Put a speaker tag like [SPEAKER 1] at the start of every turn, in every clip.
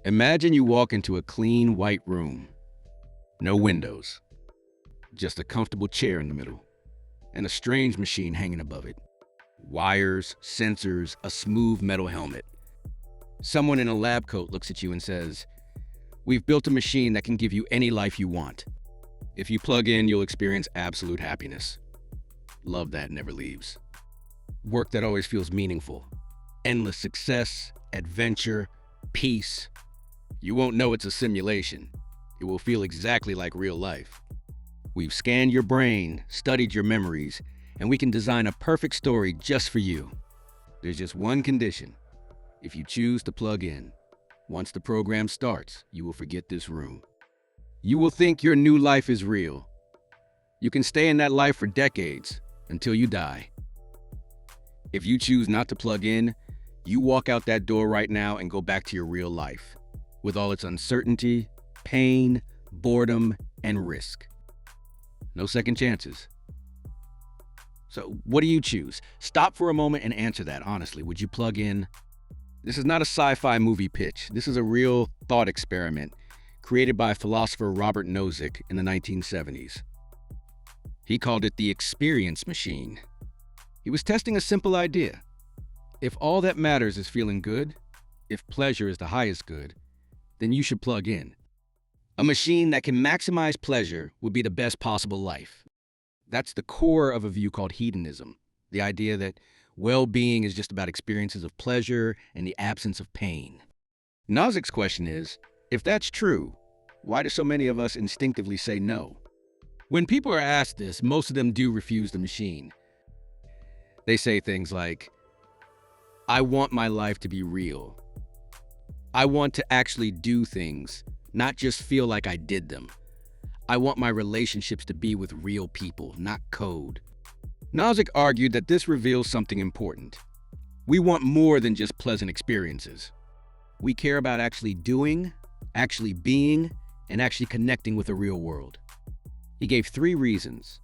[SPEAKER 1] Imagine you walk into a clean white room. No windows. Just a comfortable chair in the middle. And a strange machine hanging above it. Wires, sensors, a smooth metal helmet. Someone in a lab coat looks at you and says, "We've built a machine that can give you any life you want. If you plug in, you'll experience absolute happiness. Love that never leaves. Work that always feels meaningful. Endless success, adventure, peace. You won't know it's a simulation. It will feel exactly like real life. We've scanned your brain, studied your memories, and we can design a perfect story just for you. There's just one condition. If you choose to plug in, once the program starts, you will forget this room. You will think your new life is real. You can stay in that life for decades, until you die. If you choose not to plug in, you walk out that door right now and go back to your real life, with all its uncertainty, pain, boredom, and risk. No second chances. So what do you choose? Stop for a moment and answer that honestly. Would you plug in? This is not a sci-fi movie pitch. This is a real thought experiment created by philosopher Robert Nozick in the 1970s. He called it the experience machine. He was testing a simple idea. If all that matters is feeling good, if pleasure is the highest good, then you should plug in. A machine that can maximize pleasure would be the best possible life. That's the core of a view called hedonism, the idea that well-being is just about experiences of pleasure and the absence of pain. Nozick's question is, if that's true, why do so many of us instinctively say no? When people are asked this, most of them do refuse the machine. They say things like, "I want my life to be real. I want to actually do things, not just feel like I did them. I want my relationships to be with real people, not code." Nozick argued that this reveals something important. We want more than just pleasant experiences. We care about actually doing, actually being, and actually connecting with the real world. He gave 3 reasons.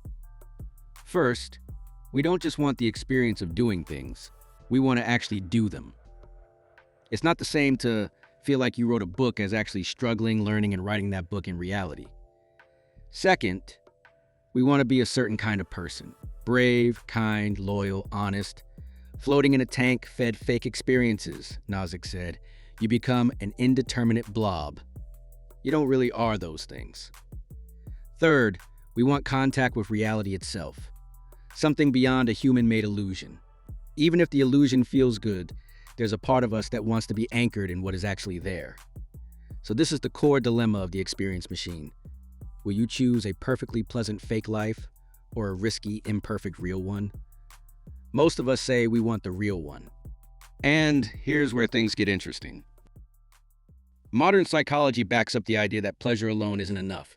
[SPEAKER 1] First, we don't just want the experience of doing things. We want to actually do them. It's not the same to feel like you wrote a book as actually struggling, learning, and writing that book in reality. Second, we want to be a certain kind of person. Brave, kind, loyal, honest. Floating in a tank fed fake experiences, Nozick said. You become an indeterminate blob. You don't really are those things. Third, we want contact with reality itself. Something beyond a human-made illusion. Even if the illusion feels good, there's a part of us that wants to be anchored in what is actually there. So this is the core dilemma of the experience machine. Will you choose a perfectly pleasant fake life or a risky, imperfect real one? Most of us say we want the real one. And here's where things get interesting. Modern psychology backs up the idea that pleasure alone isn't enough.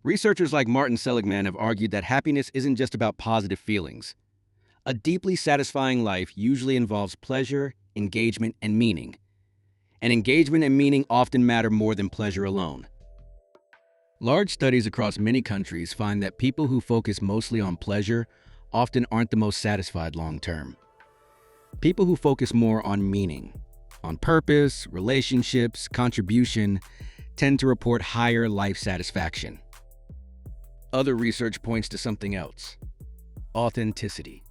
[SPEAKER 1] Researchers like Martin Seligman have argued that happiness isn't just about positive feelings. A deeply satisfying life usually involves pleasure, engagement, and meaning. And engagement and meaning often matter more than pleasure alone. Large studies across many countries find that people who focus mostly on pleasure often aren't the most satisfied long-term. People who focus more on meaning, on purpose, relationships, contribution, tend to report higher life satisfaction. Other research points to something else: authenticity.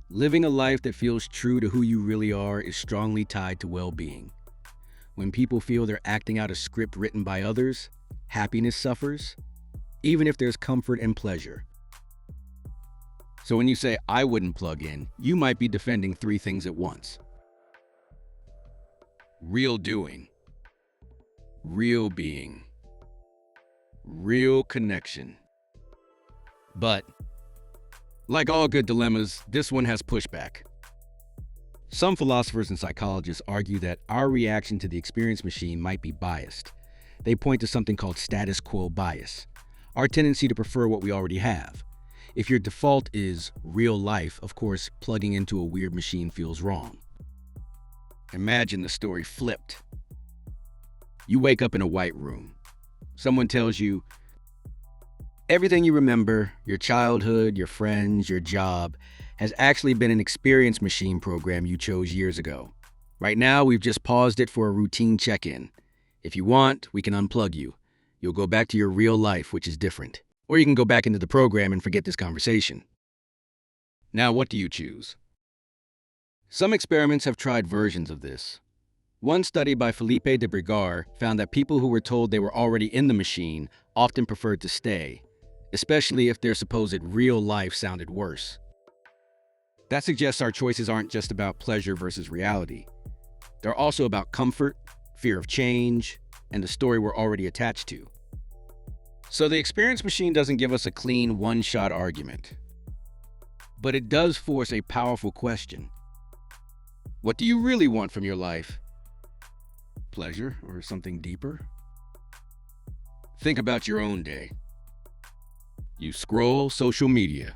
[SPEAKER 1] Living a life that feels true to who you really are is strongly tied to well-being. When people feel they're acting out a script written by others, happiness suffers, even if there's comfort and pleasure. So when you say, "I wouldn't plug in," you might be defending 3 things at once. Real doing, real being, real connection. But, like all good dilemmas, this one has pushback. Some philosophers and psychologists argue that our reaction to the experience machine might be biased. They point to something called status quo bias, our tendency to prefer what we already have. If your default is real life, of course, plugging into a weird machine feels wrong. Imagine the story flipped. You wake up in a white room. Someone tells you, everything you remember, your childhood, your friends, your job, has actually been an experience machine program you chose years ago. Right now, we've just paused it for a routine check-in. If you want, we can unplug you. You'll go back to your real life, which is different. Or you can go back into the program and forget this conversation. Now, what do you choose? Some experiments have tried versions of this. One study by Felipe de Brigar found that people who were told they were already in the machine often preferred to stay, especially if their supposed real life sounded worse. That suggests our choices aren't just about pleasure versus reality. They're also about comfort, fear of change, and the story we're already attached to. So the experience machine doesn't give us a clean, one-shot argument. But it does force a powerful question. What do you really want from your life? Pleasure or something deeper? Think about your own day. You scroll social media.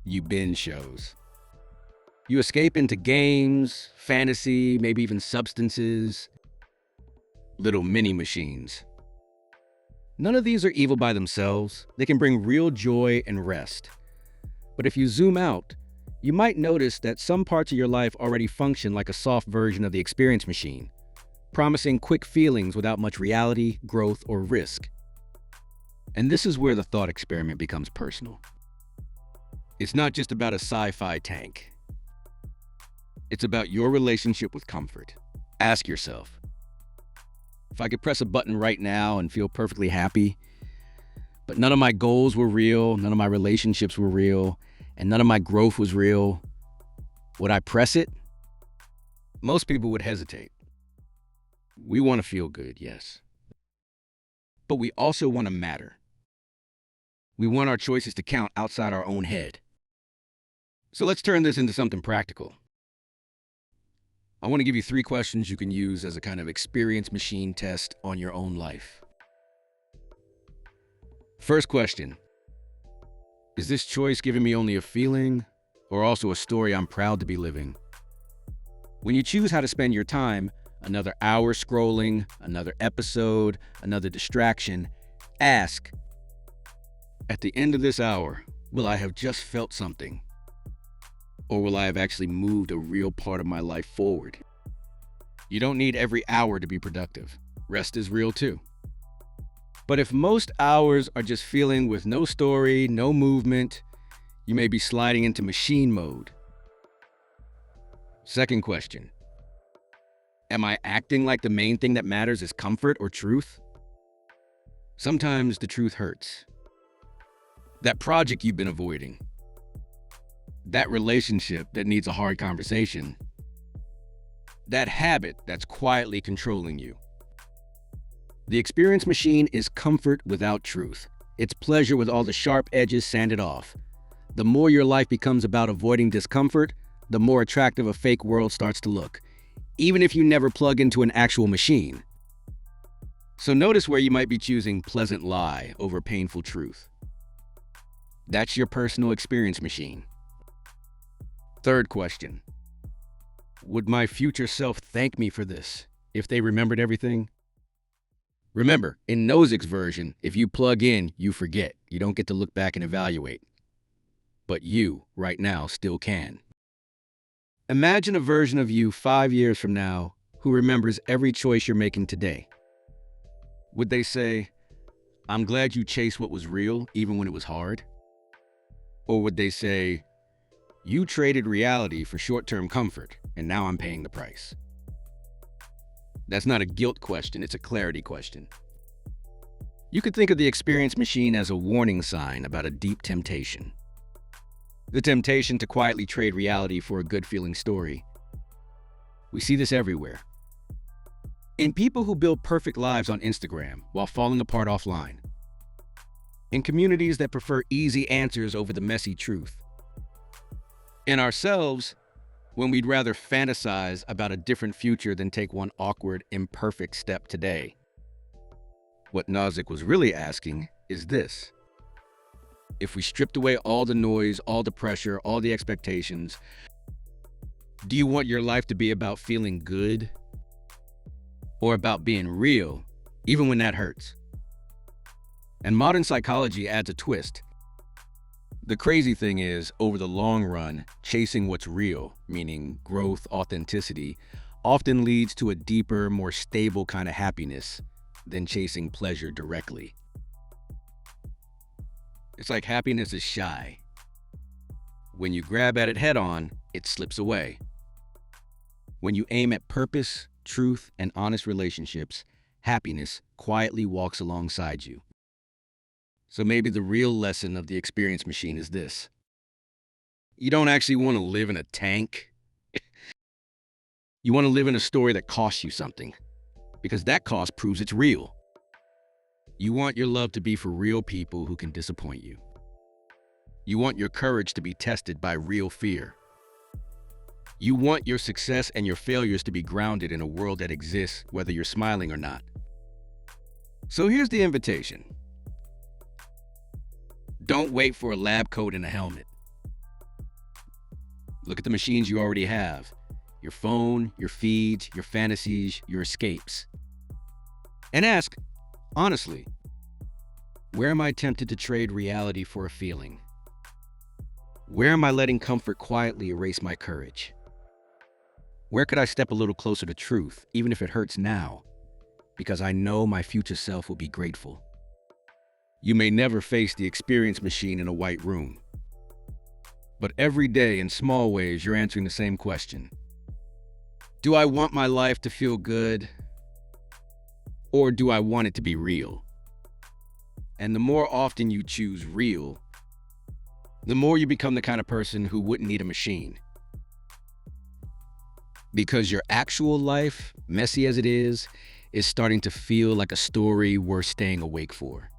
[SPEAKER 1] You binge shows. You escape into games, fantasy, maybe even substances, little mini machines. None of these are evil by themselves. They can bring real joy and rest. But if you zoom out, you might notice that some parts of your life already function like a soft version of the experience machine, promising quick feelings without much reality, growth, or risk. And this is where the thought experiment becomes personal. It's not just about a sci-fi tank. It's about your relationship with comfort. Ask yourself, if I could press a button right now and feel perfectly happy, but none of my goals were real, none of my relationships were real, and none of my growth was real, would I press it? Most people would hesitate. We want to feel good, yes. But we also want to matter. We want our choices to count outside our own head. So let's turn this into something practical. I want to give you 3 questions you can use as a kind of experience machine test on your own life. First question. Is this choice giving me only a feeling or also a story I'm proud to be living? When you choose how to spend your time, another hour scrolling, another episode, another distraction, ask, at the end of this hour, will I have just felt something? Or will I have actually moved a real part of my life forward? You don't need every hour to be productive. Rest is real too. But if most hours are just feeling with no story, no movement, you may be sliding into machine mode. Second question. Am I acting like the main thing that matters is comfort or truth? Sometimes the truth hurts. That project you've been avoiding. That relationship that needs a hard conversation. That habit that's quietly controlling you. The experience machine is comfort without truth. It's pleasure with all the sharp edges sanded off. The more your life becomes about avoiding discomfort, the more attractive a fake world starts to look, even if you never plug into an actual machine. So notice where you might be choosing pleasant lie over painful truth. That's your personal experience machine. Third question. Would my future self thank me for this if they remembered everything? Remember, in Nozick's version, if you plug in, you forget. You don't get to look back and evaluate. But you, right now, still can. Imagine a version of you 5 years from now who remembers every choice you're making today. Would they say, I'm glad you chased what was real, even when it was hard? Or would they say, you traded reality for short-term comfort, and now I'm paying the price? That's not a guilt question, it's a clarity question. You could think of the experience machine as a warning sign about a deep temptation. The temptation to quietly trade reality for a good-feeling story. We see this everywhere. In people who build perfect lives on Instagram while falling apart offline. In communities that prefer easy answers over the messy truth. In ourselves, when we'd rather fantasize about a different future than take one awkward, imperfect step today. What Nozick was really asking is this. If we stripped away all the noise, all the pressure, all the expectations, do you want your life to be about feeling good? Or about being real, even when that hurts? And modern psychology adds a twist. The crazy thing is, over the long run, chasing what's real, meaning growth, authenticity, often leads to a deeper, more stable kind of happiness than chasing pleasure directly. It's like happiness is shy. When you grab at it head on, it slips away. When you aim at purpose, truth, and honest relationships, happiness quietly walks alongside you. So maybe the real lesson of the experience machine is this. You don't actually want to live in a tank. You want to live in a story that costs you something, because that cost proves it's real. You want your love to be for real people who can disappoint you. You want your courage to be tested by real fear. You want your success and your failures to be grounded in a world that exists whether you're smiling or not. So here's the invitation. Don't wait for a lab coat and a helmet. Look at the machines you already have. Your phone, your feeds, your fantasies, your escapes. And ask, honestly, where am I tempted to trade reality for a feeling? Where am I letting comfort quietly erase my courage? Where could I step a little closer to truth, even if it hurts now, because I know my future self will be grateful? You may never face the experience machine in a white room, but every day in small ways you're answering the same question. Do I want my life to feel good, or do I want it to be real? And the more often you choose real, the more you become the kind of person who wouldn't need a machine. Because your actual life, messy as it is starting to feel like a story worth staying awake for.